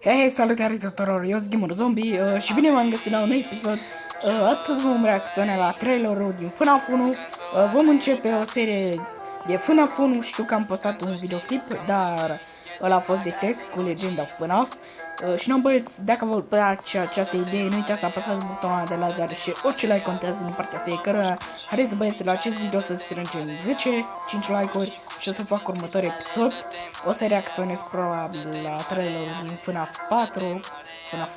Hei, salutare tuturor, eu sunt Gamer Zombie și bine v-am găsit la un episod. Astăzi vom reacționa la trailerul din FNAF 1. Vom începe o serie de FNAF 1. Știu că am postat un videoclip, dar ăla a fost de test cu legenda FNAF. Și nu, băieți, dacă vă place această idee, nu uitați să apăsați butonul de like, deoarece orice like contează din partea fiecăruia. Haideți, băieți, la acest video să strângem 5 like-uri și o să fac următorul episod. O să reacționez probabil la trailerul din FNAF 4, FNAF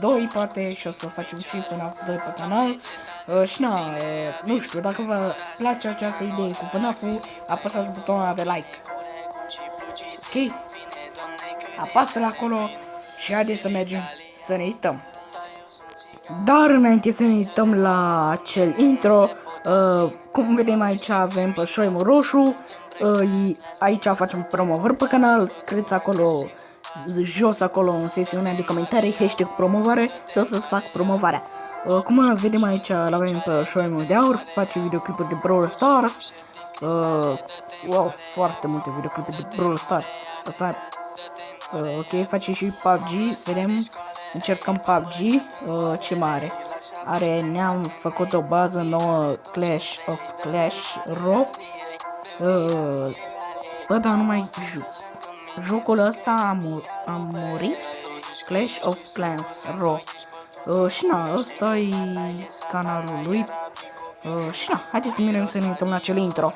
2 poate, și o să facem și FNAF 2 pe canal. Și nu știu, dacă vă place această idee cu FNAF-ul, apăsați butonul de like. Ok? Apasă-l acolo și haideți să mergem să ne uităm. Dar înainte să ne uităm la acel intro, cum vedem aici avem pe șoimul roșu. Aici facem promovări pe canal, scrieți acolo jos, acolo în sesiunea de comentarii, hashtag promovare și o să-ți fac promovarea. Cum vedem aici, l-avem pe șoimul de aur, face videoclipuri de Brawl Stars. Wow, foarte multe videoclipuri de Brawl Stars. Asta, ok, face și PUBG, vedem, încercăm PUBG, ce mare. Ne-am făcut o bază nouă, Clash of Clash Royale. Bă, dar numai jocul ăsta a murit, Clash of Clans Royale. Și ăsta e canalul lui. Și haideți să mergem să ne uităm la acel intro.